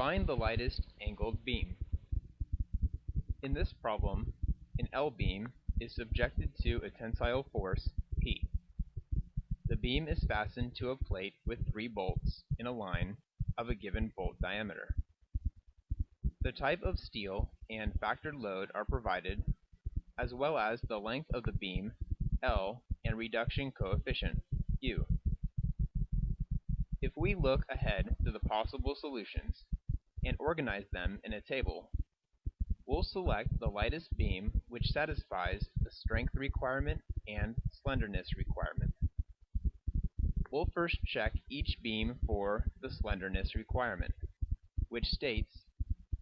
Find the lightest angled beam. In this problem, an L-beam is subjected to a tensile force P. The beam is fastened to a plate with 3 bolts in a line of a given bolt diameter. The type of steel and factored load are provided, as well as the length of the beam, L, and reduction coefficient, U. If we look ahead to the possible solutions and organize them in a table, we'll select the lightest beam which satisfies the strength requirement and slenderness requirement. We'll first check each beam for the slenderness requirement, which states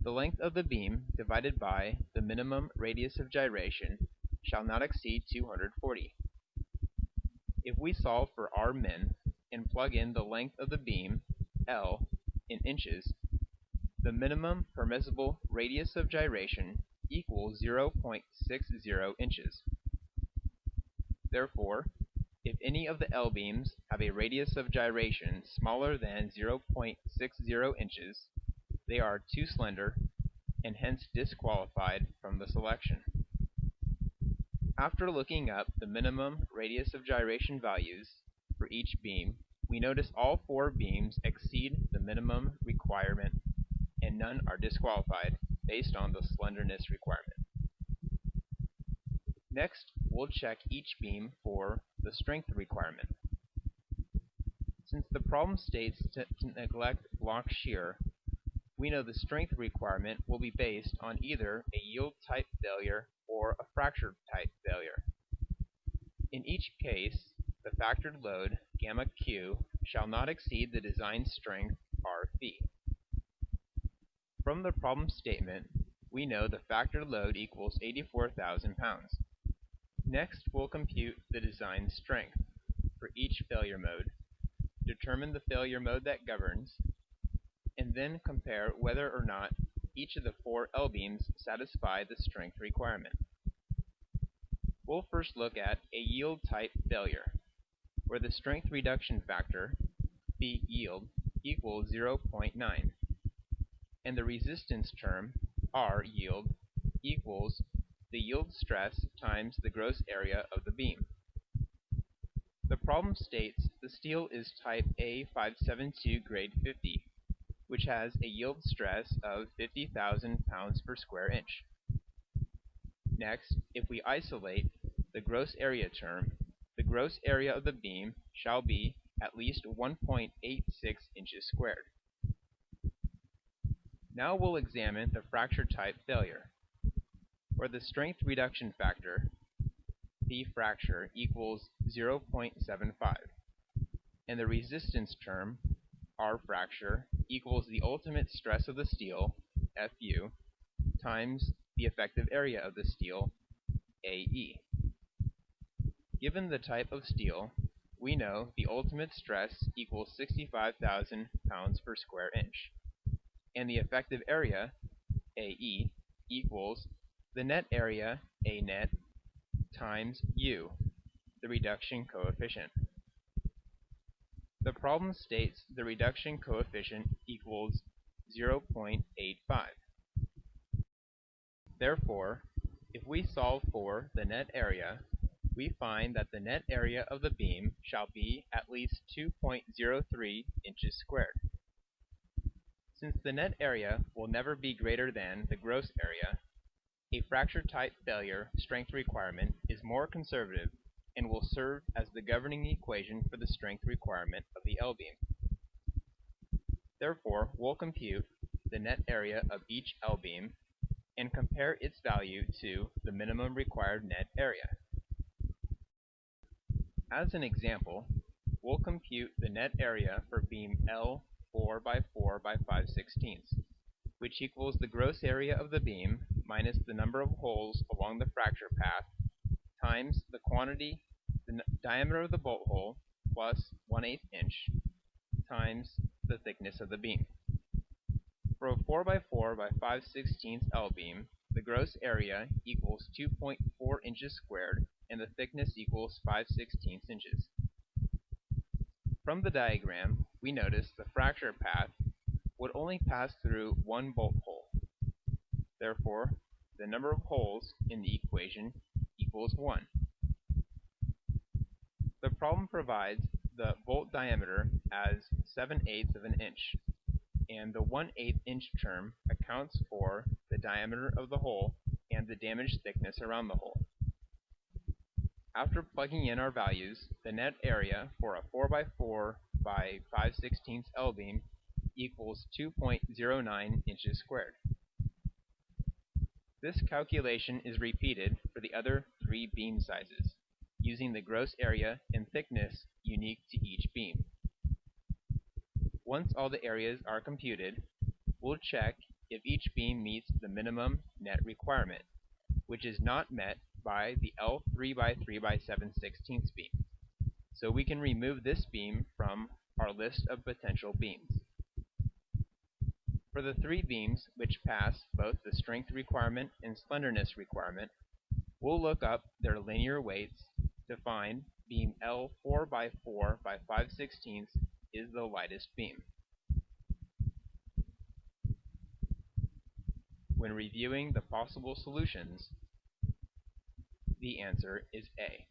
the length of the beam divided by the minimum radius of gyration shall not exceed 240. If we solve for R min and plug in the length of the beam, L, in inches, the minimum permissible radius of gyration equals 0.60 inches. Therefore, if any of the L-beams have a radius of gyration smaller than 0.60 inches, they are too slender and hence disqualified from the selection. After looking up the minimum radius of gyration values for each beam, we notice all 4 beams exceed the minimum requirement and none are disqualified based on the slenderness requirement. Next, we'll check each beam for the strength requirement. Since the problem states to neglect block shear, we know the strength requirement will be based on either a yield type failure or a fracture type failure. In each case, the factored load, gamma Q, shall not exceed the design strength, R phi. From the problem statement, we know the factored load equals 84,000 pounds. Next, we'll compute the design strength for each failure mode, determine the failure mode that governs, and then compare whether or not each of the 4 L-beams satisfy the strength requirement. We'll first look at a yield type failure, where the strength reduction factor, phi yield, equals 0.9, and the resistance term, R yield, equals the yield stress times the gross area of the beam. The problem states the steel is type A572 grade 50, which has a yield stress of 50,000 pounds per square inch. Next, if we isolate the gross area term, the gross area of the beam shall be at least 1.86 inches squared. Now we'll examine the fracture type failure, where the strength reduction factor, P fracture, equals 0.75, and the resistance term, R fracture, equals the ultimate stress of the steel, Fu, times the effective area of the steel, Ae. Given the type of steel, we know the ultimate stress equals 65,000 pounds per square inch, and the effective area, Ae, equals the net area, A net, times U, the reduction coefficient. The problem states the reduction coefficient equals 0.85. Therefore, if we solve for the net area, we find that the net area of the beam shall be at least 2.03 inches squared. Since the net area will never be greater than the gross area, a fracture type failure strength requirement is more conservative and will serve as the governing equation for the strength requirement of the L-beam. Therefore, we'll compute the net area of each L-beam and compare its value to the minimum required net area. As an example, we'll compute the net area for beam L 4 by 4 by 5/16, which equals the gross area of the beam minus the number of holes along the fracture path times the quantity, the diameter of the bolt hole plus 1/8 inch times the thickness of the beam. For a 4 by 4 by 5/16 L-beam, the gross area equals 2.4 inches squared and the thickness equals 5/16 inches. From the diagram, we notice the fracture path would only pass through one bolt hole. Therefore, the number of holes in the equation equals 1. The problem provides the bolt diameter as 7/8 of an inch, and the 1/8 inch term accounts for the diameter of the hole and the damaged thickness around the hole. After plugging in our values, the net area for a 4x4 by 5/16 L-beam equals 2.09 inches squared. This calculation is repeated for the other 3 beam sizes, using the gross area and thickness unique to each beam. Once all the areas are computed, we'll check if each beam meets the minimum net requirement, which is not met by the L3 by 3 by 7/16 beam. So we can remove this beam from our list of potential beams. For the 3 beams which pass both the strength requirement and slenderness requirement, we'll look up their linear weights to find beam L4 by 4 by 5/16 is the lightest beam. When reviewing the possible solutions, the answer is A.